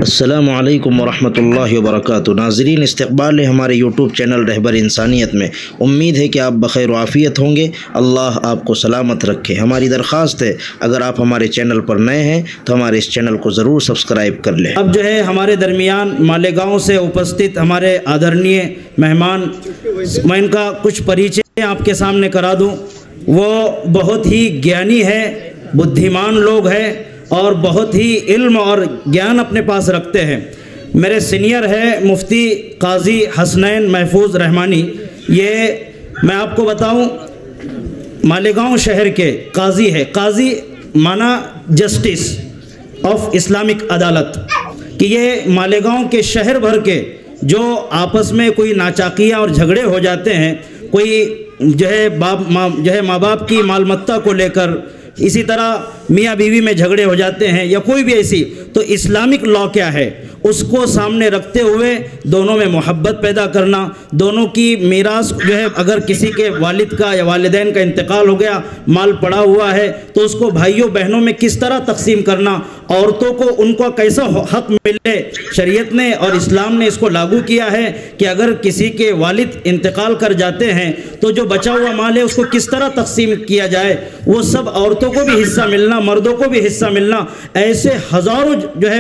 السلام علیکم ورحمۃ اللہ وبرکاتہ۔ ناظرین، استقبال ہے ہمارے یوٹیوب چینل رہبر انسانیت میں۔ امید ہے کہ آپ بخیر و عافیت ہوں گے۔ اللہ آپ کو سلامت رکھے۔ ہماری درخواست ہے اگر آپ ہمارے چینل پر نئے ہیں تو ہمارے اس چینل کو ضرور سبسکرائب کر لیں۔ اب ہمارے درمیان مالیگاؤں سے اپستت ہمارے آدرنیے مہمان، میں ان کا کچھ پریچے آپ کے سامنے کرا دوں۔ وہ بہت ہی گیانی ہے، بدھیمان لوگ ہیں اور بہت ہی علم اور گیان اپنے پاس رکھتے ہیں۔ میرے سینئر ہے مفتی قاضی حسنین محفوظ رحمانی۔ یہ میں آپ کو بتاؤں، مالیگاؤں شہر کے قاضی ہے۔ قاضی مانا جسٹس آف اسلامک عدالت، کہ یہ مالیگاؤں کے شہر بھر کے جو آپس میں کوئی ناچاقیاں اور جھگڑے ہو جاتے ہیں، کوئی ماں باپ کی مال متا کو لے کر، اسی طرح میاں بیوی میں جھگڑے ہو جاتے ہیں یا کوئی بھی ایسی، تو اسلامک لا کیا ہے اس کو سامنے رکھتے ہوئے دونوں میں محبت پیدا کرنا، دونوں کی میراث اگر کسی کے والد کا یا والدین کا انتقال ہو گیا، مال پڑا ہوا ہے تو اس کو بھائیوں بہنوں میں کس طرح تقسیم کرنا، عورتوں کو ان کو کیسا حق ملے۔ شریعت نے اور اسلام نے اس کو لاگو کیا ہے کہ اگر کسی کے والد انتقال کر جاتے ہیں تو جو بچا ہوا مال ہے اس کو کس طرح تقسیم کیا جائے، وہ سب عورتوں کو بھی حصہ ملنا، مردوں کو بھی حصہ ملنا، ایسے ہزاروں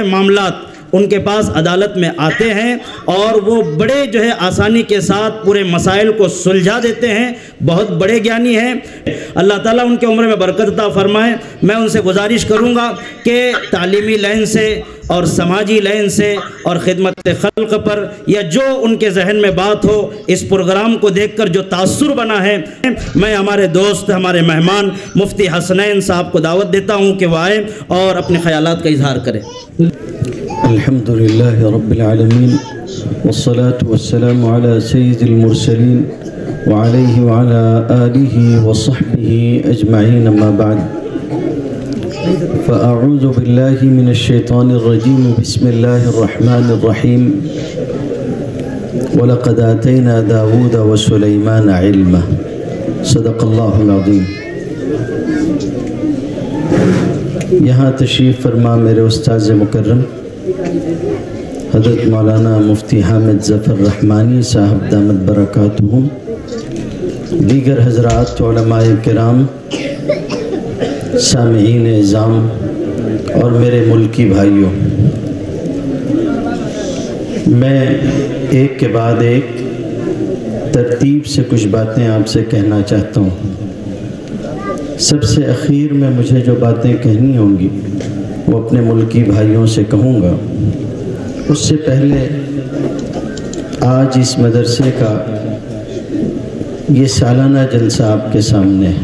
معاملات ان کے پاس عدالت میں آتے ہیں اور وہ بڑے آسانی کے ساتھ پورے مسائل کو سلجھا دیتے ہیں۔ بہت بڑے گیانی ہیں، اللہ تعالیٰ ان کے عمر میں برکت عطا فرمائے۔ میں ان سے گزارش کروں گا کہ تعلیمی لائن سے اور سماجی لائن سے اور خدمت خلق پر یا جو ان کے ذہن میں بات ہو، اس پروگرام کو دیکھ کر جو تاثر بنا ہے، میں ہمارے دوست، ہمارے مہمان مفتی حسنین صاحب کو دعوت دیتا ہوں کہ وہ آئیں اور اپنے خیالات کا اظہار کریں۔ الحمد لله رب العالمين والصلاة والسلام على سيد المرسلين وعليه وعلى آله وصحبه أجمعين، ما بعد، فأعوذ بالله من الشيطان الرجيم، بسم الله الرحمن الرحيم، ولقد آتينا داود وسليمان علما، صدق الله العظيم۔ یہاں تشریف فرما میرے استاذ مکرم حضرت مولانا مفتی حامد ظفر رحمانی صاحب دامت برکاتہم، دیگر حضرات علماء کرام، سامعین اعظام اور میرے ملکی بھائیوں، میں ایک کے بعد ایک ترتیب سے کچھ باتیں آپ سے کہنا چاہتا ہوں۔ سب سے اخیر میں مجھے جو باتیں کہنی ہوں گی وہ اپنے ملکی بھائیوں سے کہوں گا۔ اس سے پہلے آج اس مدرسے کا یہ سالانہ جلسہ آپ کے سامنے ہے۔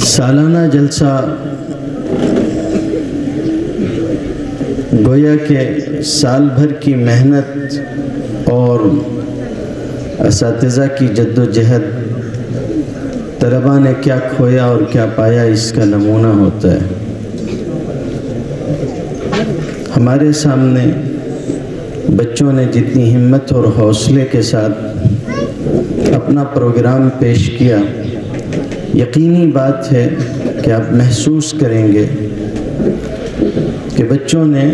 سالانہ جلسہ گویا کہ سال بھر کی محنت اور اساتذہ کی جد و جہد، طلباء نے کیا کھویا اور کیا پایا، اس کا نمونہ ہوتا ہے۔ ہمارے سامنے بچوں نے جتنی ہمت اور حوصلے کے ساتھ اپنا پروگرام پیش کیا، یقینی بات ہے کہ آپ محسوس کریں گے کہ بچوں نے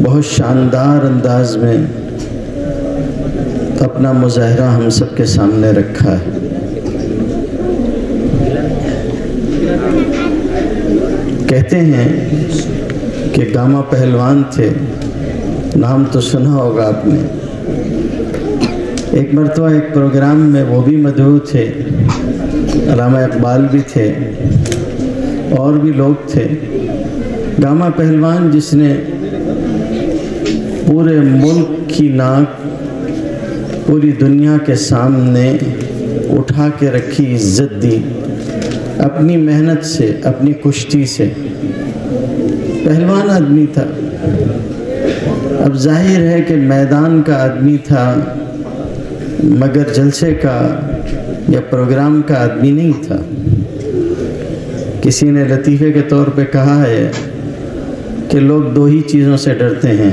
بہت شاندار انداز میں اپنا مظاہرہ ہم سب کے سامنے رکھا ہے۔ کہتے ہیں کہ گاما پہلوان تھے، نام تو سنا ہوگا آپ نے۔ ایک مرتبہ ایک پروگرام میں وہ بھی مدعو تھے، علامہ اقبال بھی تھے اور بھی لوگ تھے۔ گاما پہلوان جس نے پورے ملک کی ناک پوری دنیا کے سامنے اٹھا کے رکھی، عزت دی اپنی محنت سے، اپنی کشتی سے۔ پہلوان آدمی تھا، اب ظاہر ہے کہ میدان کا آدمی تھا مگر جلسے کا یا پروگرام کا آدمی نہیں تھا۔ کسی نے لطیفے کے طور پہ کہا ہے کہ لوگ دو ہی چیزوں سے ڈرتے ہیں،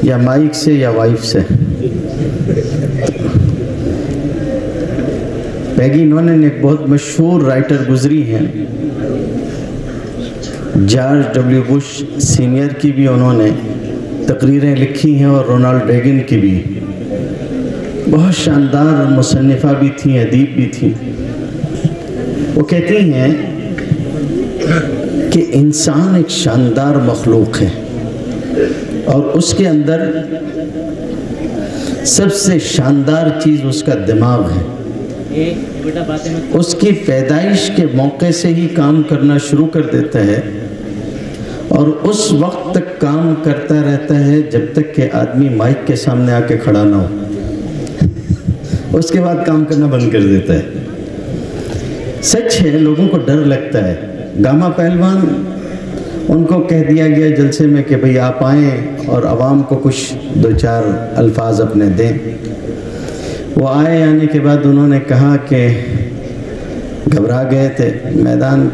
یا مائک سے یا وائف سے۔ پیگی نونن ایک بہت مشہور رائٹر گزری ہیں، جارج ڈبلیو بش سینئر کی بھی انہوں نے تقریریں لکھی ہیں اور رونالڈ ریگن کی بھی. بہت شاندار مصنفہ بھی تھیں، ادیب بھی تھیں. وہ کہتی ہیں کہ انسان ایک شاندار مخلوق ہے اور اس کے اندر سب سے شاندار چیز اس کا دماغ ہے. اس کی پیدائش کے موقع سے ہی کام کرنا شروع کر دیتا ہے اور اس وقت تک کام کرتا رہتا ہے جب تک کہ آدمی مائک کے سامنے آ کے کھڑا نہ ہو. اس کے بعد کام کرنا بند کر دیتا ہے. سچ ہے، لوگوں کو ڈر لگتا ہے. گاما پہلوان، ان کو کہہ دیا گیا جلسے میں کہ بھئی آپ آئیں اور عوام کو کچھ دو چار الفاظ اپنے دیں. وہ آئے، آنے کے بعد انہوں نے کہا کہ گھبرا گئے تھے. میدان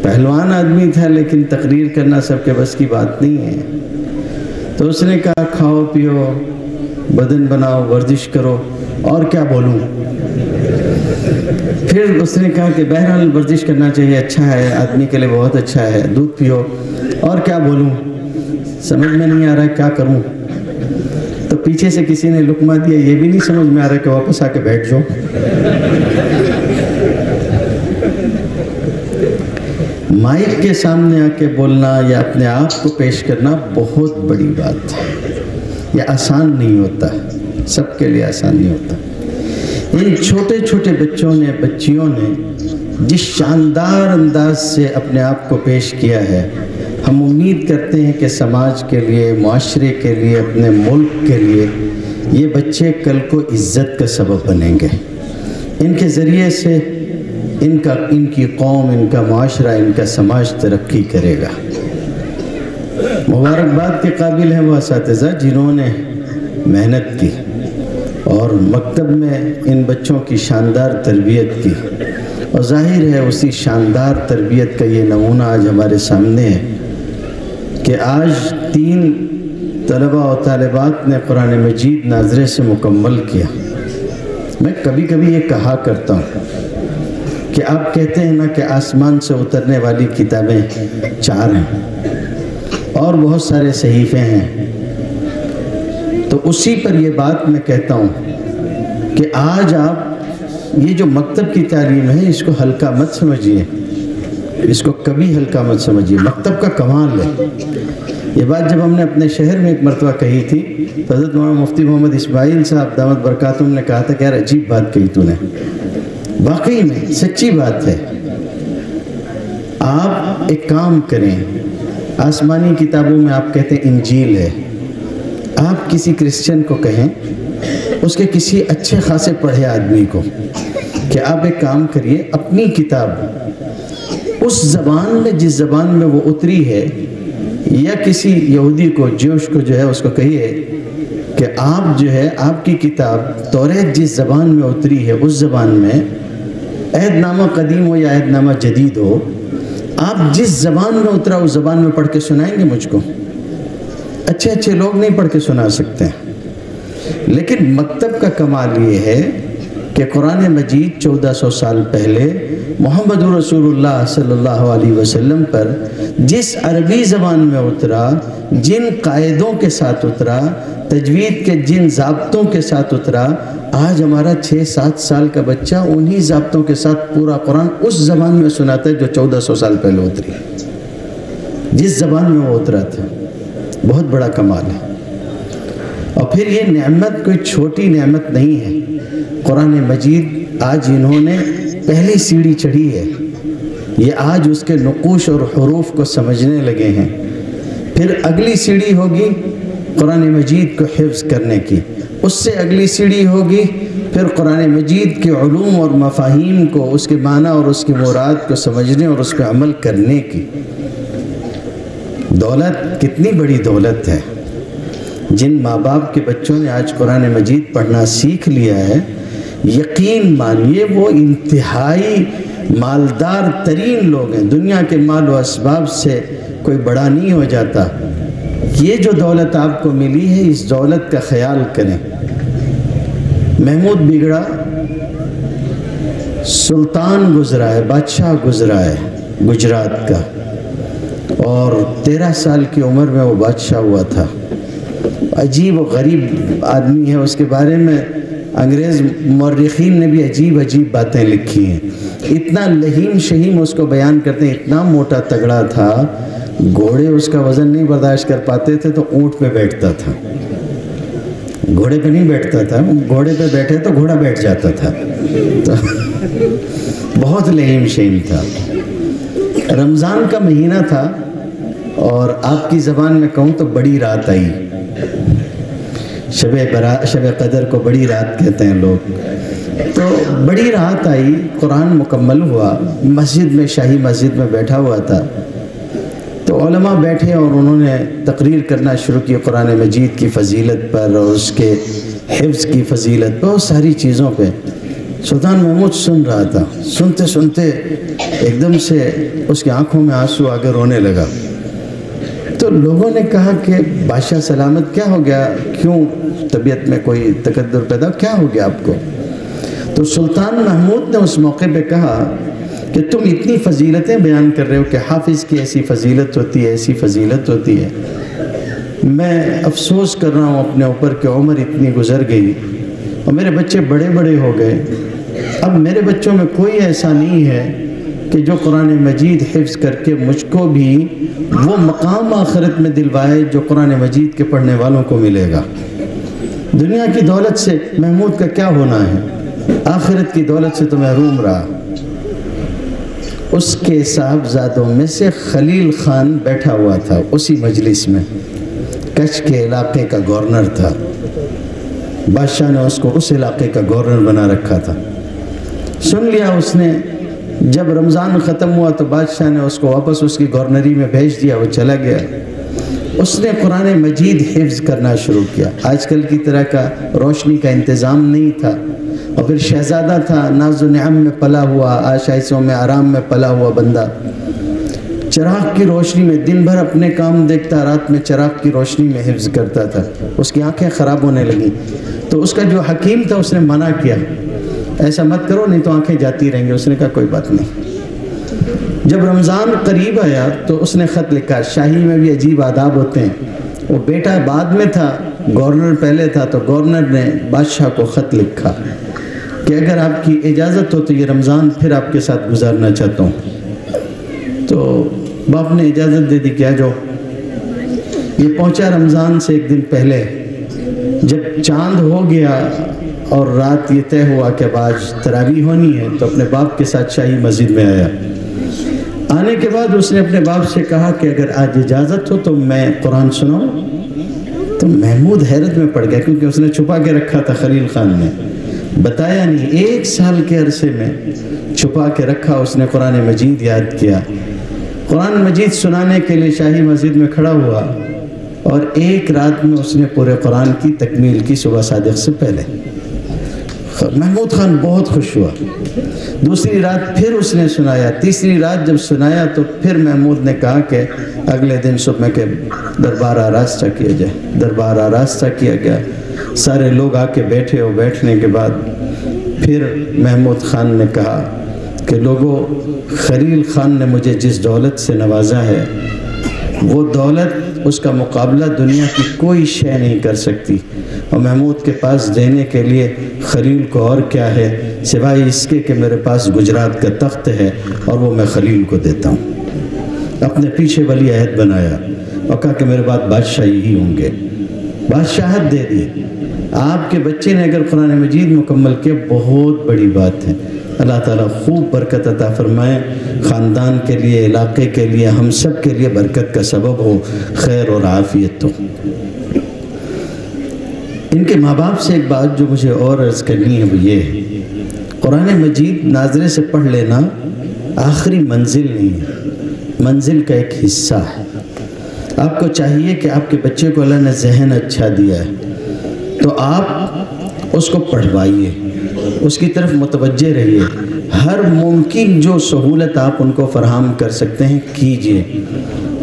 پہلوان آدمی تھا لیکن تقریر کرنا سب کے بس کی بات نہیں ہے. تو اس نے کہا کھاؤ پیو، بدن بناؤ، ورزش کرو، اور کیا بولوں. پھر اس نے کہا کہ بہرحال ورزش کرنا چاہیے، اچھا ہے، آدمی کے لیے بہت اچھا ہے، دودھ پیو، اور کیا بولوں، سمجھ میں نہیں آ رہا کیا کروں. تو پیچھے سے کسی نے لقمہ دیا، یہ بھی نہیں سمجھ میں آ رہا کہ واپس آ کے بیٹھ جاؤ. مائک کے سامنے آ کے بولنا یا اپنے آپ کو پیش کرنا بہت بڑی بات ہے. یہ آسان نہیں ہوتا، سب کے لیے آسان نہیں ہوتا. ان چھوٹے چھوٹے بچوں نے، بچیوں نے جس شاندار انداز سے اپنے آپ کو پیش کیا ہے، ہم امید کرتے ہیں کہ سماج کے لیے، معاشرے کے لیے، اپنے ملک کے لیے یہ بچے کل کو عزت کا سبب بنیں گے. ان کے ذریعے سے ان کی قوم، ان کا معاشرہ، ان کا سماج ترقی کرے گا. مبارکباد کے قابل ہیں وہ اساتذہ جنہوں نے محنت کی اور مکتب میں ان بچوں کی شاندار تربیت کی. اور ظاہر ہے اسی شاندار تربیت کا یہ نمونہ آج ہمارے سامنے ہے کہ آج 3 طلبہ و طالبات نے قرآن مجید ناظرے سے مکمل کیا. میں کبھی کبھی یہ کہا کرتا ہوں کہ آپ کہتے ہیں نا کہ آسمان سے اترنے والی کتابیں 4 ہیں اور بہت سارے صحیفے ہیں، تو اسی پر یہ بات میں کہتا ہوں کہ آج آپ یہ جو مکتب کی تعلیم ہے اس کو ہلکا مت سمجھیے، اس کو کبھی ہلکا مت سمجھیے. مکتب کا کمال ہے. یہ بات جب ہم نے اپنے شہر میں ایک مرتبہ کہی تھی تو حضرت مولانا مفتی محمد اسماعیل صاحب دامت برکاتہم نے کہا تھا کہ یار عجیب بات کہی تو نے. واقعی میں سچی بات ہے. آپ ایک کام کریں، آسمانی کتابوں میں آپ کہتے ہیں انجیل ہے، آپ کسی کرسچن کو کہیں، اس کے کسی اچھے خاصے پڑھے آدمی کو کہ آپ ایک کام کریے، اپنی کتاب اس زبان میں جس زبان میں وہ اتری ہے، یا کسی یہودی کو، جوش کو جو ہے اس کو کہیے کہ آپ جو ہے آپ کی کتاب توریت جس زبان میں اتری ہے اس زبان میں، عہد نامہ قدیم ہو یا عہد نامہ جدید ہو، آپ جس زبان میں اترا اس زبان میں پڑھ کے سنائیں گے مجھ کو. اچھے اچھے لوگ نہیں پڑھ کے سنا سکتے ہیں، لیکن مکتب کا کمال یہ ہے کہ قرآن مجید 1400 سال پہلے محمد رسول اللہ صلی اللہ علیہ وسلم پر جس عربی زبان میں اترا، جن قاعدوں کے ساتھ اترا، تجوید کے جن ضابطوں کے ساتھ اترا، آج ہمارا 6-7 سال کا بچہ انہی ضابطوں کے ساتھ پورا قرآن اس زبان میں سناتا ہے جو 1400 سال پہلے اتری، جس زبان میں وہ اترا تھا. بہت بڑا کمال ہے. اور پھر یہ نعمت کوئی چھوٹی نعمت نہیں ہے. قرآن مجید آج انہوں نے پہلی سیڑھی چڑھی ہے، یہ آج اس کے نقوش اور حروف کو سمجھنے لگے ہیں. پھر اگلی سیڑھی ہوگی قرآن مجید کو حفظ کرنے کی، اس سے اگلی سیڑھی ہوگی پھر قرآن مجید کے علوم اور مفاہیم کو، اس کے معنی اور اس کی مراد کو سمجھنے اور اس پہ عمل کرنے کی. دولت کتنی بڑی دولت ہے. جن ماں باپ کے بچوں نے آج قرآن مجید پڑھنا سیکھ لیا ہے، یقین مانیے وہ انتہائی مالدار ترین لوگ ہیں. دنیا کے مال و اسباب سے کوئی بڑا نہیں ہو جاتا. یہ جو دولت آپ کو ملی ہے اس دولت کا خیال کریں. محمود بگڑا سلطان گزرا ہے، بادشاہ گزرا ہے گجرات کا، اور 13 سال کی عمر میں وہ بادشاہ ہوا تھا. عجیب و غریب آدمی ہے، اس کے بارے میں انگریز مورخین نے بھی عجیب عجیب باتیں لکھی ہیں. اتنا لہیم شہیم اس کو بیان کرتے ہیں، اتنا موٹا تگڑا تھا، گھوڑے اس کا وزن نہیں برداشت کر پاتے تھے تو اونٹ پہ بیٹھتا تھا. گھوڑے پہ نہیں بیٹھتا تھا، گھوڑے پہ بیٹھے تو گھوڑا بیٹھ جاتا تھا. تو بہت لہیم شہیم تھا. رمضان کا مہینہ تھا اور آپ کی زبان میں کہوں تو بڑی رات آئی. شب قدر کو بڑی رات کہتے ہیں لوگ. تو بڑی رات آئی، قرآن مکمل ہوا. مسجد میں، شاہی مسجد میں بیٹھا ہوا تھا تو علماء بیٹھے اور انہوں نے تقریر کرنا شروع کی قرآن مجید کی فضیلت پر اور اس کے حفظ کی فضیلت پر، بہت ساری چیزوں پہ. سلطان محمود سن رہا تھا. سنتے سنتے ایک دم سے اس کی آنکھوں میں آنسو آ کے رونے لگا. تو لوگوں نے کہا کہ بادشاہ سلامت کیا ہو گیا، کیوں طبیعت میں کوئی تکدر پیدا، کیا ہو گیا آپ کو؟ تو سلطان محمود نے اس موقع پہ کہا کہ تم اتنی فضیلتیں بیان کر رہے ہو کہ حافظ کی ایسی فضیلت ہوتی ہے، ایسی فضیلت ہوتی ہے. میں افسوس کر رہا ہوں اپنے اوپر کہ عمر اتنی گزر گئی اور میرے بچے بڑے بڑے ہو گئے. اب میرے بچوں میں کوئی ایسا نہیں ہے کہ جو قرآن مجید حفظ کر کے مجھ کو بھی وہ مقام آخرت میں دلوائے جو قرآن مجید کے پڑھنے والوں کو ملے گا. دنیا کی دولت سے محمود کا کیا ہونا ہے، آخرت کی دولت سے تو محروم رہا. اس کے صاحبزادوں میں سے خلیل خان بیٹھا ہوا تھا اسی مجلس میں. کچھ کے علاقے کا گورنر تھا. بادشاہ نے اس کو اس علاقے کا گورنر بنا رکھا تھا. سن لیا اس نے. جب رمضان ختم ہوا تو بادشاہ نے اس کو واپس اس کی گورنری میں بھیج دیا، وہ چلا گیا. اس نے قرآن مجید حفظ کرنا شروع کیا. آج کل کی طرح کا روشنی کا انتظام نہیں تھا، اور پھر شہزادہ تھا، ناز و نعم میں پلا ہوا، آشائشوں میں آرام میں پلا ہوا بندہ. چراغ کی روشنی میں دن بھر اپنے کام دیکھتا، رات میں چراغ کی روشنی میں حفظ کرتا تھا. اس کی آنکھیں خراب ہونے لگیں تو اس کا جو حکیم تھا اس نے منع کیا، ایسا مت کرو نہیں تو آنکھیں جاتی رہیں گی. اس نے کہا کوئی بات نہیں. جب رمضان قریب آیا تو اس نے خط لکھا. شاہی میں بھی عجیب آداب ہوتے ہیں. وہ بیٹا بعد میں تھا، گورنر پہلے تھا، تو گورنر نے بادشاہ کو خط لکھا کہ اگر آپ کی اجازت ہو تو یہ رمضان پھر آپ کے ساتھ گزارنا چاہتا ہوں. تو باپ نے اجازت دے دی کہ آ جاؤ. یہ پہنچا رمضان سے ایک دن پہلے. جب چاند ہو گیا اور رات یہ طے ہوا کہ اب آج تراویح ہونی ہے تو اپنے باپ کے ساتھ شاہی مسجد میں آیا. آنے کے بعد اس نے اپنے باپ سے کہا کہ اگر آج اجازت ہو تو میں قرآن سناؤں. تو محمود حیرت میں پڑ گیا کیونکہ اس نے چھپا کے رکھا تھا. خلیل خان نے بتایا نہیں. 1 سال کے عرصے میں چھپا کے رکھا. اس نے قرآن مجید یاد کیا. قرآن مجید سنانے کے لیے شاہی مسجد میں کھڑا ہوا اور ایک رات میں اس نے پورے قرآن کی تکمیل کی صبح صادق سے پہلے. محمود خان بہت خوش ہوا. دوسری رات پھر اس نے سنایا. تیسری رات جب سنایا تو پھر محمود نے کہا کہ اگلے دن صبح کے دربار آراستہ کیا جائے. دربار آراستہ کیا گیا. سارے لوگ آ کے بیٹھے. اور بیٹھنے کے بعد پھر محمود خان نے کہا کہ لوگوں، خلیل خان نے مجھے جس دولت سے نوازا ہے وہ دولت، اس کا مقابلہ دنیا کی کوئی شے نہیں کر سکتی. اور محمود کے پاس دینے کے لیے خلیل کو اور کیا ہے سوائے اس کے کہ میرے پاس گجرات کا تخت ہے اور وہ میں خلیل کو دیتا ہوں. اپنے پیچھے ولی عہد بنایا اور کہا کہ میرے بعد بادشاہ ہی ہوں گے. بادشاہت دے دی. آپ کے بچے نے اگر قرآن مجید مکمل کیا بہت بڑی بات ہے. اللہ تعالیٰ خوب برکت عطا فرمائے. خاندان کے لیے، علاقے کے لیے، ہم سب کے لیے برکت کا سبب ہو، خیر اور عافیت ہو. ان کے ماں باپ سے ایک بات جو مجھے اور عرض کرنی ہے وہ یہ ہے، قرآن مجید ناظرے سے پڑھ لینا آخری منزل نہیں ہے، منزل کا ایک حصہ ہے. آپ کو چاہیے کہ آپ کے بچے کو اللہ نے ذہن اچھا دیا ہے تو آپ اس کو پڑھوائیے، اس کی طرف متوجہ رہیے. ہر ممکن جو سہولت آپ ان کو فراہم کر سکتے ہیں کیجئے.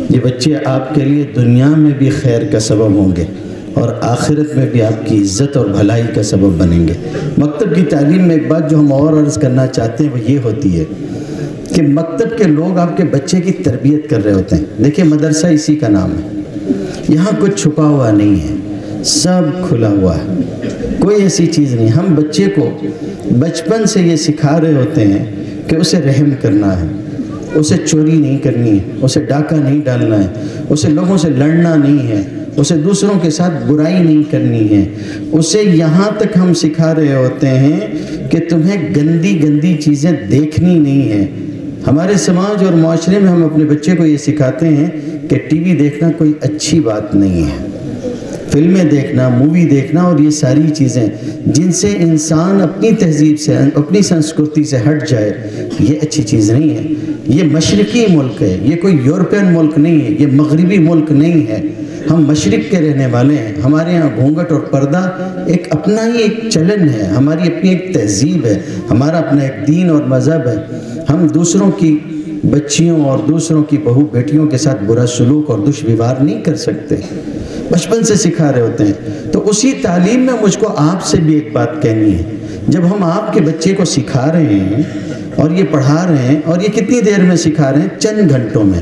یہ بچے آپ کے لیے دنیا میں بھی خیر کا سبب ہوں گے اور آخرت میں بھی آپ کی عزت اور بھلائی کا سبب بنیں گے. مکتب کی تعلیم میں ایک بات جو ہم اور عرض کرنا چاہتے ہیں وہ یہ ہوتی ہے، کہ مکتب کے لوگ آپ کے بچے کی تربیت کر رہے ہوتے ہیں۔ دیکھیں مدرسہ اسی کا نام ہے، یہاں کچھ چھپا ہوا نہیں ہے، سب کھلا ہوا ہے، کوئی ایسی چیز نہیں۔ ہم بچے کو بچپن سے یہ سکھا رہے ہوتے ہیں کہ اسے رحم کرنا ہے، اسے چوری نہیں کرنی ہے، اسے ڈاکہ نہیں ڈالنا ہے، اسے لوگوں سے لڑنا نہیں ہے، اسے دوسروں کے ساتھ برائی نہیں کرنی ہے۔ اسے یہاں تک ہم سکھا رہے ہوتے ہیں کہ تمہیں گندی گندی چیزیں دیکھنی نہیں ہیں۔ ہمارے سماج اور معاشرے میں ہم اپنے بچے کو یہ سکھاتے ہیں کہ ٹی وی دیکھنا کوئی اچھی بات نہیں ہے، فلمیں دیکھنا، مووی دیکھنا اور یہ ساری چیزیں جن سے انسان اپنی تہذیب سے، اپنی سنسکرتی سے ہٹ جائے، یہ اچھی چیز نہیں ہے۔ یہ مشرقی ملک ہے، یہ کوئی یورپین ملک نہیں ہے، یہ مغربی ملک نہیں ہے۔ ہم مشرق کے رہنے والے ہیں، ہمارے ہاں گھونگھٹ اور پردہ ایک اپنا ہی ایک چلن ہے، ہماری اپنی ایک تہذیب ہے، ہمارا اپنا ایک دین اور مذہب ہے۔ ہم دوسروں کی بچیوں اور دوسروں کی بہو بیٹیوں کے ساتھ برا سلوک اور دشویوار نہیں کر سکتے، بچپن سے سکھا رہے ہوتے ہیں۔ تو اسی تعلیم میں مجھ کو آپ سے بھی ایک بات کہنی ہے، جب ہم آپ کے بچے کو سکھا رہے ہیں اور یہ پڑھا رہے ہیں، اور یہ کتنی دیر میں سکھا رہے ہیں؟ چند گھنٹوں میں۔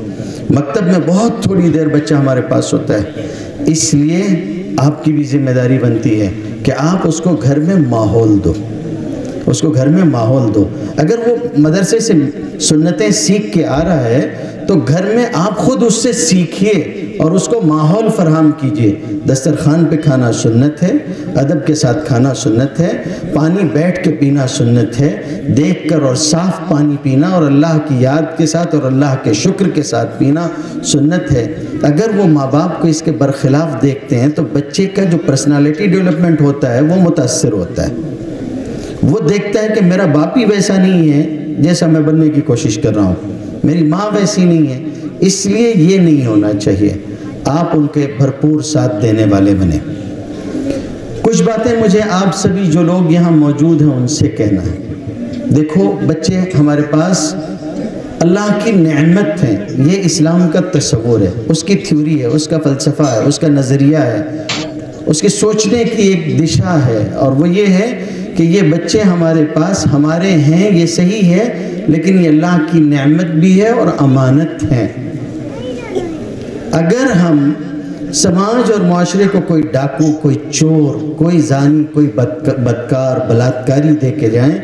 مکتب میں بہت تھوڑی دیر بچہ ہمارے پاس ہوتا ہے، اس لیے آپ کی بھی ذمہ داری بنتی ہے کہ آپ اس کو گھر میں ماحول دو، اس کو گھر میں ماحول دو۔ اگر وہ مدرسے سے سنتیں سیکھ کے آ رہا ہے تو گھر میں آپ خود اس سے سیکھیے اور اس کو ماحول فراہم کیجئے۔ دسترخوان پہ کھانا سنت ہے، ادب کے ساتھ کھانا سنت ہے، پانی بیٹھ کے پینا سنت ہے، دیکھ کر اور صاف پانی پینا اور اللہ کی یاد کے ساتھ اور اللہ کے شکر کے ساتھ پینا سنت ہے۔ اگر وہ ماں باپ کو اس کے برخلاف دیکھتے ہیں تو بچے کا جو پرسنالٹی ڈیولپمنٹ ہوتا ہے وہ متاثر ہوتا ہے۔ وہ دیکھتا ہے کہ میرا باپ ہی ویسا نہیں ہے جیسا میں بننے کی کوشش کر رہا ہوں، میری ماں ویسی نہیں ہے، اس لیے یہ نہیں ہونا چاہیے۔ آپ ان کے بھرپور ساتھ دینے والے بنیں۔ کچھ باتیں مجھے آپ سبھی جو لوگ یہاں موجود ہیں ان سے کہنا ہے۔ دیکھو بچے ہمارے پاس اللہ کی نعمت ہیں، یہ اسلام کا تصور ہے، اس کی تھیوری ہے، اس کا فلسفہ ہے، اس کا نظریہ ہے، اس کے سوچنے کی ایک دشا ہے، اور وہ یہ ہے کہ یہ بچے ہمارے پاس ہمارے ہیں، یہ صحیح ہے، لیکن یہ اللہ کی نعمت بھی ہے اور امانت ہے۔ اگر ہم سماج اور معاشرے کو کوئی ڈاکو، کوئی چور، کوئی زانی، کوئی بدکار، بلاತ್ಕಾری دے کے جائیں،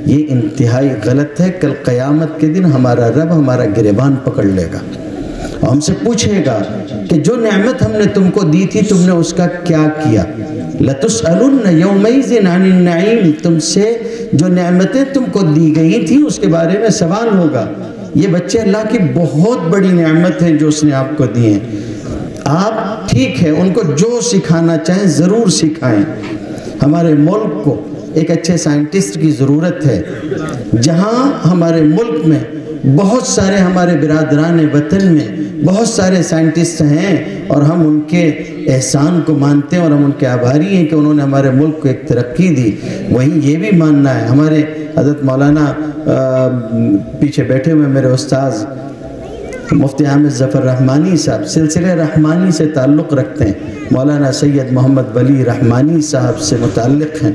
یہ انتہائی غلط ہے۔ کل قیامت کے دن ہمارا رب ہمارا گریبان پکڑ لے گا اور ہم سے پوچھے گا کہ جو نعمت ہم نے تم کو دی تھی تم نے اس کا کیا کیا؟ لَتُسْأَلُنَّ يَوْمَئِذٍ عَنِ النَّعِيمِ، تم سے جو نعمتیں تم کو دی گئی تھیں اس کے بارے میں سوال ہوگا۔ یہ بچے اللہ کی بہت بڑی نعمت ہیں جو اس نے آپ کو دی ہیں۔ آپ ٹھیک ہے ان کو جو سکھانا چاہیں ضرور سکھائیں۔ ہمارے ملک کو ایک اچھے سائنٹسٹ کی ضرورت ہے۔ جہاں ہمارے ملک میں بہت سارے ہمارے برادران وطن میں بہت سارے سائنٹسٹ ہیں اور ہم ان کے احسان کو مانتے ہیں اور ہم ان کے آبھاری ہیں کہ انہوں نے ہمارے ملک کو ایک ترقی دی، وہیں یہ بھی ماننا ہے۔ ہمارے حضرت مولانا پیچھے بیٹھے ہوئے میرے استاذ مفتی حامد ظفر رحمانی صاحب سلسلہ رحمانی سے تعلق رکھتے ہیں، مولانا سید محمد ولی رحمانی صاحب سے متعلق ہیں۔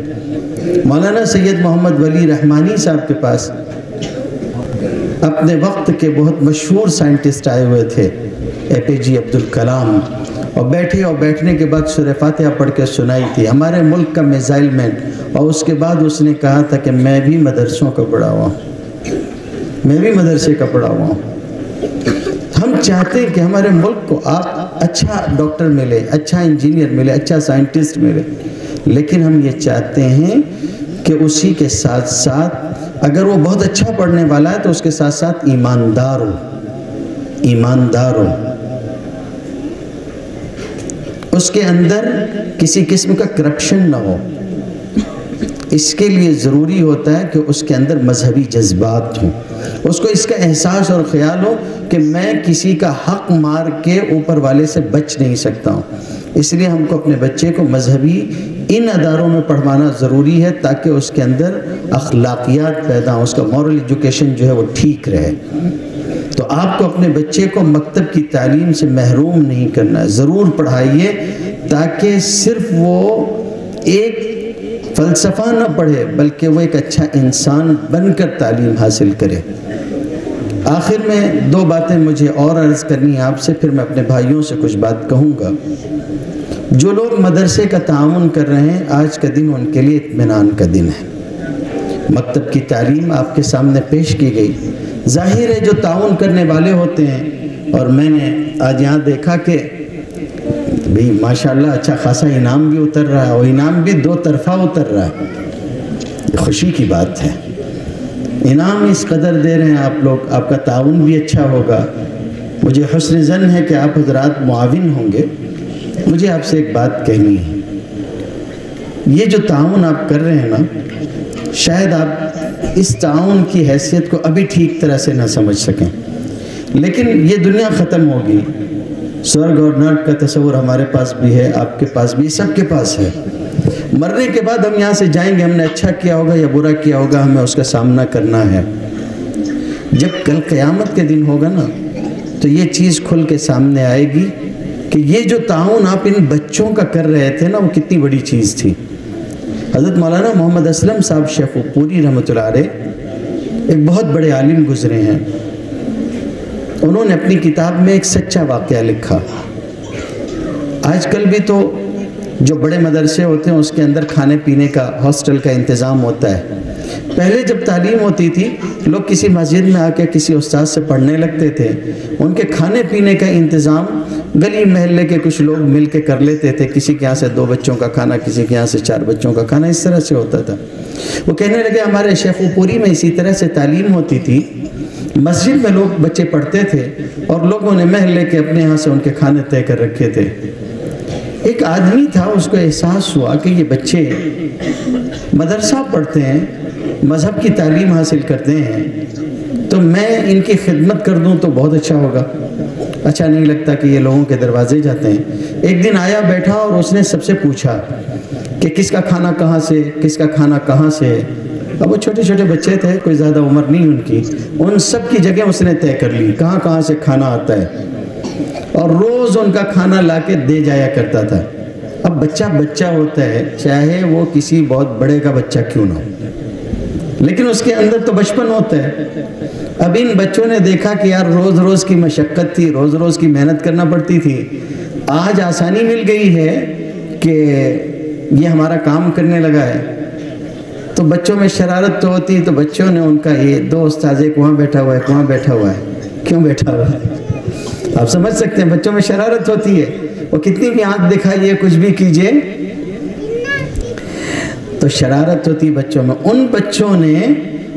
مولانا سید محمد ولی رحمانی صاحب کے پاس اپنے وقت کے بہت مشہور سائنٹسٹ آئے ہوئے تھے، اے پی جے عبدالکلام، اور بیٹھنے کے بعد سورہ فاتحہ پڑھ کے سنائی تھی، ہمارے ملک کا میزائل مین، اور اس کے بعد اس نے کہا تھا کہ میں بھی مدرسوں کا پڑھا ہوا ہوں، میں بھی مدرسے کا پڑھا ہوا ہوں۔ ہم چاہتے ہیں کہ ہمارے ملک کو آپ اچھا ڈاکٹر ملے، اچھا انجینئر ملے، اچھا سائنٹسٹ ملے، لیکن ہم یہ چاہتے ہیں کہ اسی کے ساتھ ساتھ اگر وہ بہت اچھا پڑھنے والا ہے تو اس کے ساتھ ساتھ ایماندار ہو، اس کے اندر کسی قسم کا کرپشن نہ ہو۔ اس کے لیے ضروری ہوتا ہے کہ اس کے اندر مذہبی جذبات ہوں، اس کو اس کا احساس اور خیال ہو کہ میں کسی کا حق مار کے اوپر والے سے بچ نہیں سکتا ہوں۔ اس لیے ہم کو اپنے بچے کو مذہبی ان اداروں میں پڑھوانا ضروری ہے تاکہ اس کے اندر اخلاقیات پیدا ہوں، اس کا مورل ایجوکیشن جو ہے وہ ٹھیک رہے۔ تو آپ کو اپنے بچے کو مکتب کی تعلیم سے محروم نہیں کرنا ہے، ضرور پڑھائیے تاکہ صرف وہ ایک فلسفہ نہ پڑھے بلکہ وہ ایک اچھا انسان بن کر تعلیم حاصل کرے۔ آخر میں 2 باتیں مجھے اور عرض کرنی ہیں آپ سے، پھر میں اپنے بھائیوں سے کچھ بات کہوں گا۔ جو لوگ مدرسے کا تعاون کر رہے ہیں، آج کا دن ان کے لیے اطمینان کا دن ہے۔ مکتب کی تعلیم آپ کے سامنے پیش کی گئی، ظاہر ہے جو تعاون کرنے والے ہوتے ہیں، اور میں نے آج یہاں دیکھا کہ بھی ماشاءاللہ اچھا خاصا انعام بھی اتر رہا ہے، اور انعام بھی 2 طرفہ اتر رہا ہے، خوشی کی بات ہے۔ انعام اس قدر دے رہے ہیں آپ لوگ، آپ کا تعاون بھی اچھا ہوگا۔ مجھے حسن ظن ہے کہ آپ حضرات معاون ہوں گے۔ مجھے آپ سے ایک بات کہنی ہے، یہ جو تعاون آپ کر رہے ہیں نا، شاید آپ اس تعاون کی حیثیت کو ابھی ٹھیک طرح سے نہ سمجھ سکیں، لیکن یہ دنیا ختم ہوگی، سورگ اور نرک کا تصور ہمارے پاس بھی ہے، آپ کے پاس بھی، سب کے پاس ہے۔ مرنے کے بعد ہم یہاں سے جائیں گے، ہم نے اچھا کیا ہوگا یا برا کیا ہوگا، ہمیں اس کا سامنا کرنا ہے۔ جب کل قیامت کے دن ہوگا نا، تو یہ چیز کھل کے سامنے آئے گی کہ یہ جو تعاون آپ ان بچوں کا کر رہے تھے نا، وہ کتنی بڑی چیز تھی۔ حضرت مولانا محمد اسلم صاحب شیخ پوری رحمۃ اللہ علیہ ایک بہت بڑے عالم گزرے ہیں۔ انہوں نے اپنی کتاب میں ایک سچا واقعہ لکھا۔ آج کل بھی تو جو بڑے مدرسے ہوتے ہیں اس کے اندر کھانے پینے کا، ہاسٹل کا انتظام ہوتا ہے۔ پہلے جب تعلیم ہوتی تھی، لوگ کسی مسجد میں آ کے کسی استاد سے پڑھنے لگتے تھے، ان کے کھانے پینے کا انتظام گلی محلے کے کچھ لوگ مل کے کر لیتے تھے، کسی کے یہاں سے 2 بچوں کا کھانا، کسی کے یہاں سے 4 بچوں کا کھانا، اس طرح سے ہوتا تھا۔ وہ کہنے لگے ہمارے شیخ پوری میں اسی طرح سے تعلیم ہوتی تھی، مسجد میں لوگ بچے پڑھتے تھے اور لوگوں نے محلے کے اپنے یہاں سے ان کے کھانے طے کر رکھے تھے۔ ایک آدمی تھا، اس کو احساس ہوا کہ یہ بچے مدرسہ پڑھتے ہیں، مذہب کی تعلیم حاصل کرتے ہیں، تو میں ان کی خدمت کر دوں تو بہت اچھا ہوگا۔ اچھا نہیں لگتا کہ یہ لوگوں کے دروازے جاتے ہیں۔ ایک دن آیا، بیٹھا اور اس نے سب سے پوچھا کہ کس کا کھانا کہاں سے، کس کا کھانا کہاں سے۔ اب وہ چھوٹے چھوٹے بچے تھے، کوئی زیادہ عمر نہیں ان کی، ان سب کی جگہ اس نے طے کر لی کہاں کہاں سے کھانا آتا ہے، اور روز ان کا کھانا لا کے دے جایا کرتا تھا۔ اب بچہ بچہ ہوتا ہے، چاہے وہ کسی بہت بڑے کا بچہ کیوں نہ ہو، لیکن اس کے اندر تو بچپن ہوتا ہے۔ اب ان بچوں نے دیکھا کہ یار روز روز کی مشقت تھی، روز روز کی محنت کرنا پڑتی تھی، آج آسانی مل گئی ہے کہ یہ ہمارا کام کرنے لگا ہے، تو بچوں میں شرارت تو ہوتی ہے۔ تو بچوں نے ان کا یہ 2 استاذ، ایک وہاں بیٹھا ہوا ہے، ایک وہاں بیٹھا ہوا ہے، کیوں بیٹھا ہوا ہے؟ آپ سمجھ سکتے ہیں بچوں میں شرارت ہوتی ہے، وہ کتنی بھی آنکھ دکھائیے، کچھ بھی کیجئے تو شرارت ہوتی بچوں میں۔ ان بچوں نے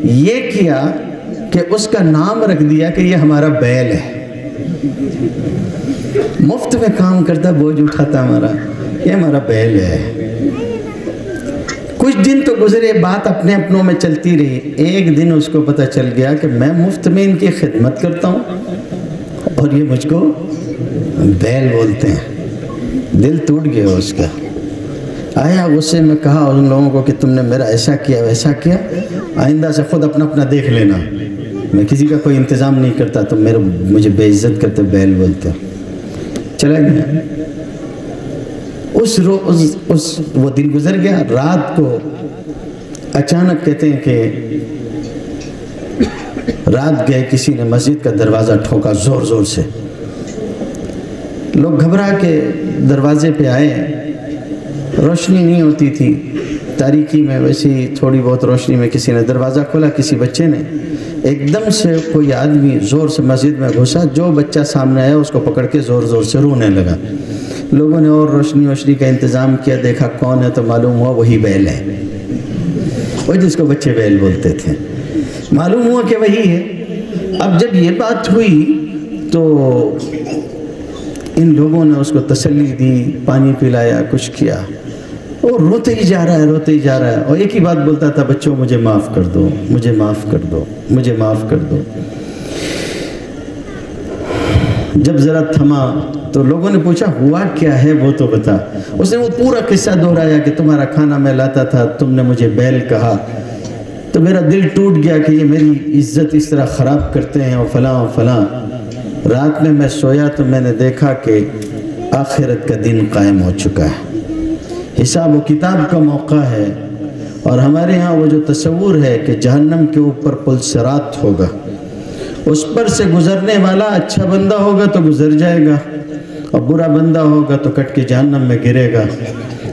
یہ کیا کہ اس کا نام رکھ دیا کہ یہ ہمارا بیل ہے، مفت میں کام کرتا، بوجھ اٹھاتا ہمارا، یہ ہمارا بیل ہے۔ کچھ دن تو گزرے، بات اپنے اپنوں میں چلتی رہی۔ ایک دن اس کو پتہ چل گیا کہ میں مفت میں ان کی خدمت کرتا ہوں اور یہ مجھ کو بیل بولتے ہیں۔ دل ٹوٹ گیا اس کا، آیا غصے میں، کہا ان لوگوں کو کہ تم نے میرا ایسا کیا ویسا کیا، آئندہ سے خود اپنا اپنا دیکھ لینا، میں کسی کا کوئی انتظام نہیں کرتا، تم مجھے بے عزت کرتے، بیل بولتے۔ چلا گیا۔ وہ دن گزر گیا۔ رات کو اچانک کہتے ہیں کہ رات گئے، کسی نے مسجد کا دروازہ ٹھوکا زور زور سے، لوگ گھبرا کے دروازے پہ آئے، روشنی نہیں ہوتی تھی، تاریکی میں ویسی تھوڑی بہت روشنی میں کسی نے دروازہ کھولا، کسی بچے نے۔ ایک دم سے کوئی آدمی زور سے مسجد میں گھسا، جو بچہ سامنے آیا اس کو پکڑ کے زور زور سے رونے لگا۔ لوگوں نے اور روشنی کا انتظام کیا، دیکھا کون ہے تو معلوم ہوا وہی بیل ہے، وہ جس کو بچے بیل بولتے تھے، معلوم ہوا کہ وہی ہے۔ اب جب یہ بات ہوئی تو ان لوگوں نے اس کو تسلی دی، پانی پلایا، کچھ کیا، اور روتے ہی جا رہا ہے، اور ایک ہی بات بولتا تھا، بچوں مجھے معاف کر دو، مجھے معاف کر دو، مجھے معاف کر دو۔ جب ذرا تھما تو لوگوں نے پوچھا ہوا کیا ہے وہ تو بتا۔ اس نے وہ پورا قصہ دہرایا کہ تمہارا کھانا میں لاتا تھا، تم نے مجھے بیل کہا، تو میرا دل ٹوٹ گیا کہ یہ میری عزت اس طرح خراب کرتے ہیں، اور فلاں فلاں۔ رات میں سویا تو میں نے دیکھا کہ آخرت کا دن قائم ہو چکا ہے، حساب و کتاب کا موقع ہے، اور ہمارے ہاں وہ جو تصور ہے کہ جہنم کے اوپر پل صراط ہوگا، اس پر سے گزرنے والا اچھا بندہ ہوگا تو گزر جائے گا اور برا بندہ ہوگا تو کٹ کے جہنم میں گرے گا۔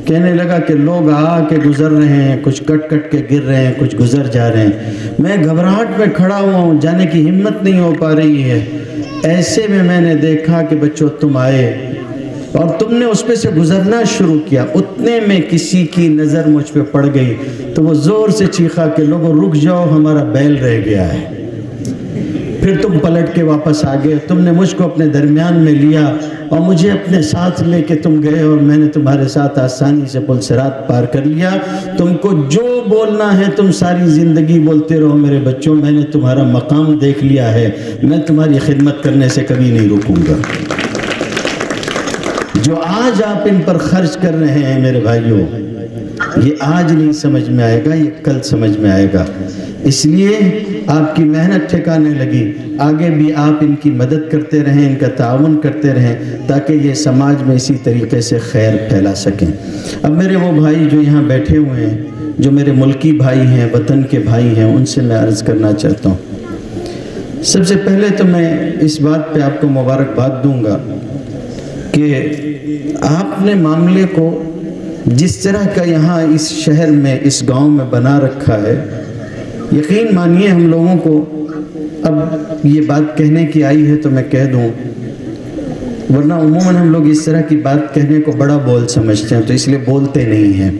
کہنے لگا کہ لوگ آ کے گزر رہے ہیں، کچھ کٹ کٹ کے گر رہے ہیں، کچھ گزر جا رہے ہیں، میں گھبراہٹ میں کھڑا ہوا ہوں، جانے کی ہمت نہیں ہو پا رہی ہے۔ ایسے میں نے دیکھا کہ بچوں تم آئے اور تم نے اس پہ سے گزرنا شروع کیا، اتنے میں کسی کی نظر مجھ پہ پڑ گئی تو وہ زور سے چیخا کہ لوگوں رک جاؤ، ہمارا بیل رہ گیا ہے۔ پھر تم پلٹ کے واپس آ گئے، تم نے مجھ کو اپنے درمیان میں لیا اور مجھے اپنے ساتھ لے کے تم گئے اور میں نے تمہارے ساتھ آسانی سے پل صراط پار کر لیا۔ تم کو جو بولنا ہے تم ساری زندگی بولتے رہو میرے بچوں، میں نے تمہارا مقام دیکھ لیا ہے، میں تمہاری خدمت کرنے سے کبھی نہیں رکوں گا۔ جو آج آپ ان پر خرچ کر رہے ہیں میرے بھائیوں، یہ آج نہیں سمجھ میں آئے گا، یہ کل سمجھ میں آئے گا۔ اس لیے آپ کی محنت ٹھکانے لگی، آگے بھی آپ ان کی مدد کرتے رہیں، ان کا تعاون کرتے رہیں تاکہ یہ سماج میں اسی طریقے سے خیر پھیلا سکیں۔ اب میرے وہ بھائی جو یہاں بیٹھے ہوئے ہیں، جو میرے ملکی بھائی ہیں، وطن کے بھائی ہیں، ان سے میں عرض کرنا چاہتا ہوں۔ سب سے پہلے تو میں اس بات پہ آپ کو مبارکباد دوں گا کہ آپ نے معاملے کو جس طرح کا یہاں اس شہر میں، اس گاؤں میں بنا رکھا ہے، یقین مانیے ہم لوگوں کو اب یہ بات کہنے کی آئی ہے تو میں کہہ دوں، ورنہ عموماً ہم لوگ اس طرح کی بات کہنے کو بڑا بول سمجھتے ہیں تو اس لیے بولتے نہیں ہیں۔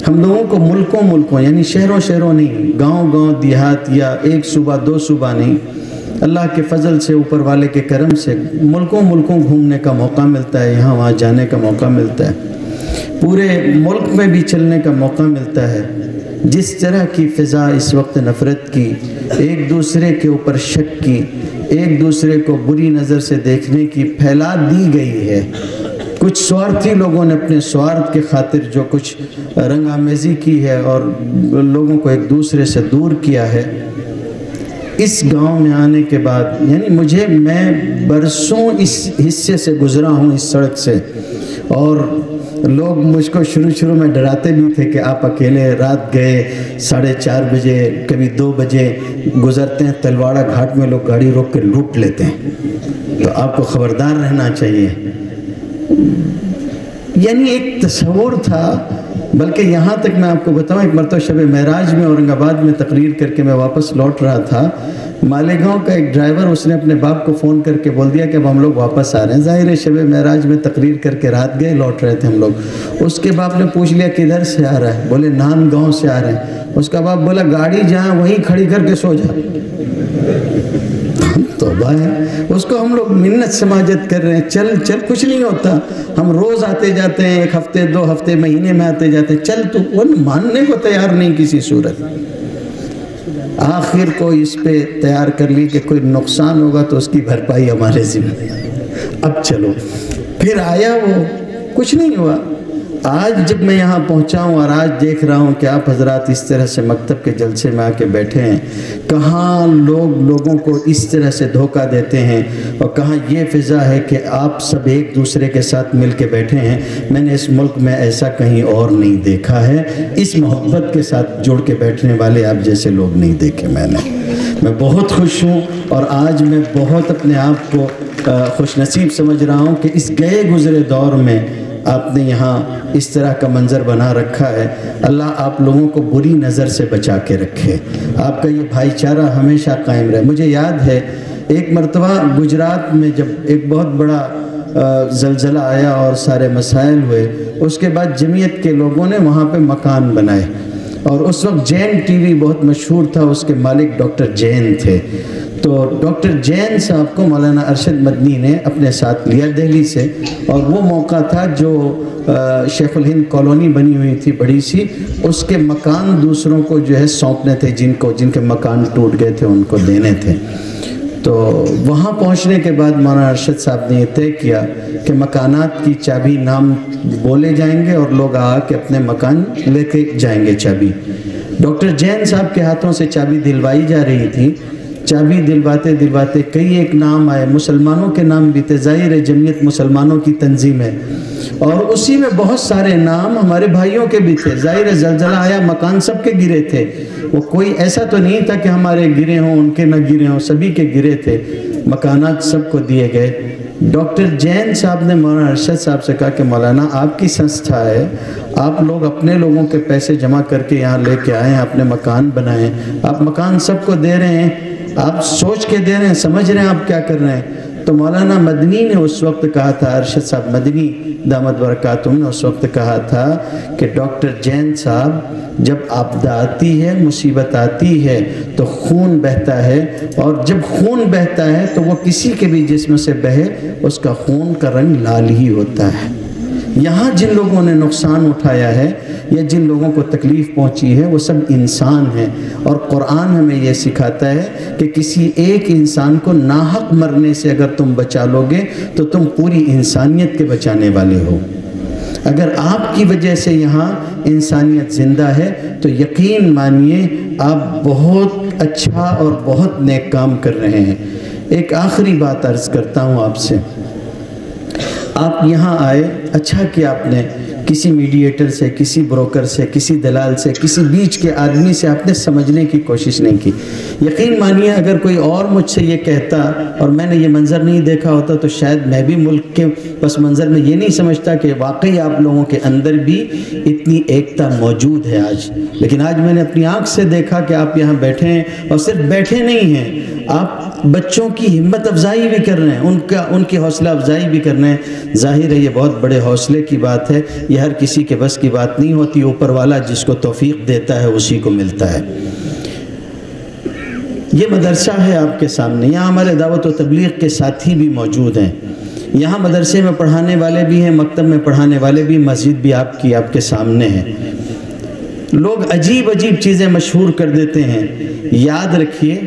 ہم لوگوں کو ملکوں یعنی شہروں نہیں، گاؤں دیہات یا ایک صوبہ دو صوبہ نہیں، اللہ کے فضل سے، اوپر والے کے کرم سے ملکوں گھومنے کا موقع ملتا ہے، یہاں وہاں جانے کا موقع ملتا ہے، پورے ملک میں بھی چلنے کا موقع ملتا ہے۔ جس طرح کی فضا اس وقت نفرت کی، ایک دوسرے کے اوپر شک کی، ایک دوسرے کو بری نظر سے دیکھنے کی پھیلا دی گئی ہے، کچھ سوارتھی لوگوں نے اپنے سوارتھ کے خاطر جو کچھ رنگ آمیزی کی ہے اور لوگوں کو ایک دوسرے سے دور کیا ہے، اس گاؤں میں آنے کے بعد یعنی میں برسوں اس حصے سے گزرا ہوں، اس سڑک سے، اور لوگ مجھ کو شروع میں ڈراتے بھی تھے کہ آپ اکیلے رات گئے 4:30 بجے، کبھی 2 بجے گزرتے ہیں، تلواڑہ گھاٹ میں لوگ گاڑی روک کے لوٹ لیتے ہیں، تو آپ کو خبردار رہنا چاہیے۔ یعنی ایک تصور تھا، بلکہ یہاں تک میں آپ کو بتاؤں، ایک مرتبہ شب معراج میں اورنگ آباد میں تقریر کر کے میں واپس لوٹ رہا تھا، مالیگاؤں کا ایک ڈرائیور، اس نے اپنے باپ کو فون کر کے بول دیا کہ اب ہم لوگ واپس آ رہے ہیں۔ ظاہر ہے شب معراج میں تقریر کر کے رات گئے، لوٹ رہے تھے ہم لوگ۔ اس کے باپ نے پوچھ لیا کدھر سے آ رہا ہے؟ بولے نان گاؤں سے آ رہے ہیں۔ اس کا باپ بولا گاڑی جہاں وہیں کھڑی کر کے سو جا۔ توبہ ہے، اس کو ہم لوگ منت سماجت کر رہے ہیں، چل کچھ نہیں ہوتا، ہم روز آتے جاتے ہیں، 1 ہفتے 2 ہفتے مہینے میں آتے جاتے ہیں، چل تو وہ ماننے کو تیار نہیں کسی صورت۔ آخر کو اس پہ تیار کر لی کہ کوئی نقصان ہوگا تو اس کی بھرپائی ہمارے ذمہ، اب چلو۔ پھر آیا وہ، کچھ نہیں ہوا۔ آج جب میں یہاں پہنچا ہوں اور آج دیکھ رہا ہوں کہ آپ حضرات اس طرح سے مکتب کے جلسے میں آ کے بیٹھے ہیں، کہاں لوگوں کو اس طرح سے دھوکہ دیتے ہیں، اور کہاں یہ فضا ہے کہ آپ سب ایک دوسرے کے ساتھ مل کے بیٹھے ہیں۔ میں نے اس ملک میں ایسا کہیں اور نہیں دیکھا ہے، اس محبت کے ساتھ جڑ کے بیٹھنے والے آپ جیسے لوگ نہیں دیکھے میں بہت خوش ہوں، اور آج میں بہت اپنے آپ کو خوش نصیب سمجھ رہا ہوں کہ اس گئے گزرے دور میں آپ نے یہاں اس طرح کا منظر بنا رکھا ہے۔ اللہ آپ لوگوں کو بری نظر سے بچا کے رکھے، آپ کا یہ بھائی چارہ ہمیشہ قائم رہے۔ مجھے یاد ہے ایک مرتبہ گجرات میں جب ایک بہت بڑا زلزلہ آیا اور سارے مسائل ہوئے، اس کے بعد جمعیت کے لوگوں نے وہاں پہ مکان بنائے، اور اس وقت جین ٹی وی بہت مشہور تھا، اس کے مالک ڈاکٹر جین تھے۔ تو ڈاکٹر جین صاحب کو مولانا ارشد مدنی نے اپنے ساتھ لیا دہلی سے، اور وہ موقع تھا جو شیخ الہند کالونی بنی ہوئی تھی بڑی سی، اس کے مکان دوسروں کو جو ہے سونپنے تھے، جن کے مکان ٹوٹ گئے تھے ان کو دینے تھے۔ تو وہاں پہنچنے کے بعد مولانا ارشد صاحب نے یہ طے کیا کہ مکانات کی چابی نام بولے جائیں گے اور لوگ آ کے اپنے مکان لے کے جائیں گے چابی۔ ڈاکٹر جین صاحب کے ہاتھوں سے چابی دلوائی جا رہی تھی، چابی دلواتے کئی ایک نام آئے، مسلمانوں کے نام بھی تھے، ظاہر ہے جمعیت مسلمانوں کی تنظیم ہے، اور اسی میں بہت سارے نام ہمارے بھائیوں کے بھی تھے۔ ظاہر ہے زلزلہ آیا، مکان سب کے گرے تھے، وہ کوئی ایسا تو نہیں تھا کہ ہمارے گرے ہوں ان کے نہ گرے ہوں، سبھی کے گرے تھے، مکانات سب کو دیے گئے۔ ڈاکٹر جین صاحب نے مولانا ارشد صاحب سے کہا کہ مولانا آپ کی سنستھا ہے، آپ لوگ اپنے لوگوں کے پیسے جمع کر کے یہاں لے کے آئے ہیں، اپنے مکان بنائیں، آپ مکان سب کو دے رہے ہیں، آپ سوچ کے دے رہے ہیں، سمجھ رہے ہیں آپ کیا کر رہے ہیں۔ تو مولانا مدنی نے اس وقت کہا تھا، ارشد صاحب مدنی دامت برکاتہم نے اس وقت کہا تھا کہ ڈاکٹر جین صاحب جب آپدہ آتی ہے، مصیبت آتی ہے تو خون بہتا ہے، اور جب خون بہتا ہے تو وہ کسی کے بھی جسم سے بہے اس کا خون کا رنگ لال ہی ہوتا ہے۔ یہاں جن لوگوں نے نقصان اٹھایا ہے یا جن لوگوں کو تکلیف پہنچی ہے وہ سب انسان ہیں، اور قرآن ہمیں یہ سکھاتا ہے کہ کسی ایک انسان کو ناحق مرنے سے اگر تم بچا لو گے تو تم پوری انسانیت کے بچانے والے ہو۔ اگر آپ کی وجہ سے یہاں انسانیت زندہ ہے تو یقین مانیے آپ بہت اچھا اور بہت نیک کام کر رہے ہیں۔ ایک آخری بات عرض کرتا ہوں آپ سے، آپ یہاں آئے، اچھا کہ آپ نے کسی میڈییٹر سے، کسی بروکر سے، کسی دلال سے، کسی بیچ کے آدمی سے آپ نے سمجھنے کی کوشش نہیں کی۔ یقین مانیے اگر کوئی اور مجھ سے یہ کہتا اور میں نے یہ منظر نہیں دیکھا ہوتا تو شاید میں بھی ملک کے پس منظر میں یہ نہیں سمجھتا کہ واقعی آپ لوگوں کے اندر بھی اتنی ایکتا موجود ہے آج۔ لیکن آج میں نے اپنی آنکھ سے دیکھا کہ آپ یہاں بیٹھے ہیں، اور صرف بیٹھے نہیں ہیں، آپ بچوں کی ہمت افزائی بھی کر رہے ہیں، ان کی حوصلہ افزائی بھی کر رہے ہیں۔ ظاہر ہے یہ بہت بڑے حوصلے کی بات ہے، یہ ہر کسی کے بس کی بات نہیں ہوتی، اوپر والا جس کو توفیق دیتا ہے اسی کو ملتا ہے۔ یہ مدرسہ ہے آپ کے سامنے، یہاں ہمارے دعوت و تبلیغ کے ساتھی بھی موجود ہیں، یہاں مدرسے میں پڑھانے والے بھی ہیں، مکتب میں پڑھانے والے بھی، مسجد بھی آپ کے سامنے ہے۔ لوگ عجیب عجیب چیزیں مشہور کر دیتے ہیں، یاد رکھیے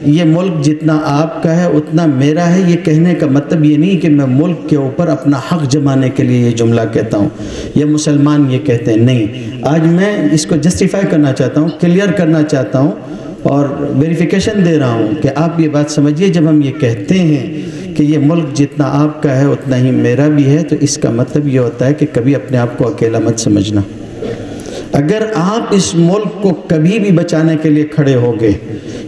یہ ملک جتنا آپ کا ہے اتنا میرا ہے۔ یہ کہنے کا مطلب یہ نہیں کہ میں ملک کے اوپر اپنا حق جمانے کے لیے یہ جملہ کہتا ہوں، یہ مسلمان یہ کہتے ہیں، نہیں۔ آج میں اس کو جسٹیفائی کرنا چاہتا ہوں، کلیئر کرنا چاہتا ہوں اور ویریفیکیشن دے رہا ہوں کہ آپ یہ بات سمجھیے، جب ہم یہ کہتے ہیں کہ یہ ملک جتنا آپ کا ہے اتنا ہی میرا بھی ہے تو اس کا مطلب یہ ہوتا ہے کہ کبھی اپنے آپ کو اکیلا مت سمجھنا۔ اگر آپ اس ملک کو کبھی بھی بچانے کے لیے کھڑے ہوگے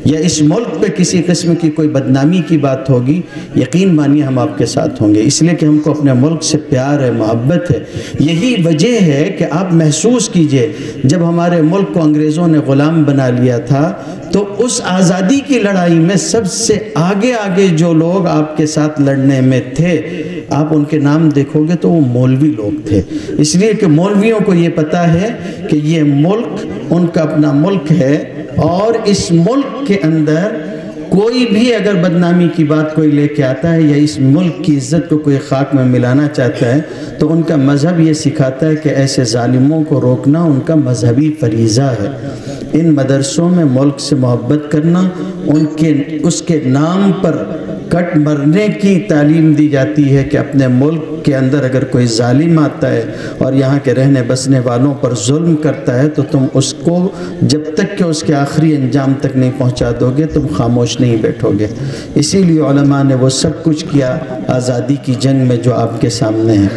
یا اس ملک پہ کسی قسم کی کوئی بدنامی کی بات ہوگی، یقین مانیے ہم آپ کے ساتھ ہوں گے، اس لیے کہ ہم کو اپنے ملک سے پیار ہے، محبت ہے۔ یہی وجہ ہے کہ آپ محسوس کیجئے جب ہمارے ملک کو انگریزوں نے غلام بنا لیا تھا تو اس آزادی کی لڑائی میں سب سے آگے جو لوگ آپ کے ساتھ لڑنے میں تھے، آپ ان کے نام دیکھو گے تو وہ مولوی لوگ تھے، اس لیے کہ مولویوں کو یہ پتا ہے کہ یہ ملک ان کا اپنا ملک ہے، اور اس ملک کے اندر کوئی بھی اگر بدنامی کی بات کوئی لے کے آتا ہے یا اس ملک کی عزت کو کوئی خاک میں ملانا چاہتا ہے تو ان کا مذہب یہ سکھاتا ہے کہ ایسے ظالموں کو روکنا ان کا مذہبی فریضہ ہے۔ ان مدرسوں میں ملک سے محبت کرنا، اس کے نام پر کٹ مرنے کی تعلیم دی جاتی ہے کہ اپنے ملک کے اندر اگر کوئی ظالم آتا ہے اور یہاں کے رہنے بسنے والوں پر ظلم کرتا ہے تو تم اس کو جب تک کہ اس کے آخری انجام تک نہیں پہنچا دو گے تم خاموش نہیں بیٹھو گے۔ اسی لیے علماء نے وہ سب کچھ کیا آزادی کی جنگ میں جو آپ کے سامنے ہے۔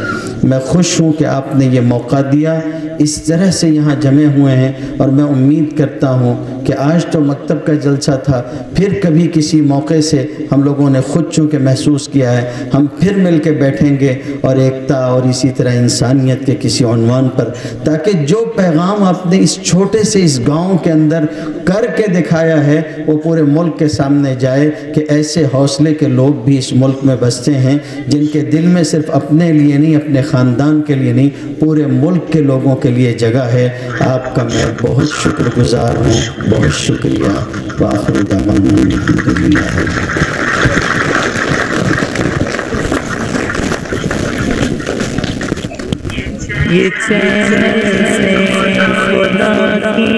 میں خوش ہوں کہ آپ نے یہ موقع دیا، اس طرح سے یہاں جمع ہوئے ہیں، اور میں امید کرتا ہوں کہ آج تو مکتب کا جلسہ تھا، پھر کبھی کسی موقع سے ہم لوگوں نے خود چونکہ محسوس کیا ہے ہم پھر مل کے بیٹھیں گے اور ایکتا اور اسی طرح انسانیت کے کسی عنوان پر، تاکہ جو پیغام آپ نے اس چھوٹے سے اس گاؤں کے اندر کر کے دکھایا ہے وہ پورے ملک کے سامنے جائے کہ ایسے حوصلے کے لوگ بھی اس ملک میں بستے ہیں جن کے دل میں صرف اپنے لیے نہیں، اپنے خاندان کے لیے نہیں، پورے ملک کے لوگوں کے لیے جگہ ہے۔ آپ کا میں بہت شکر گزار ہوں، بہت شکریہ۔ وآخر دعوانا الحمدللہ۔ یہ چینل سے خدا کی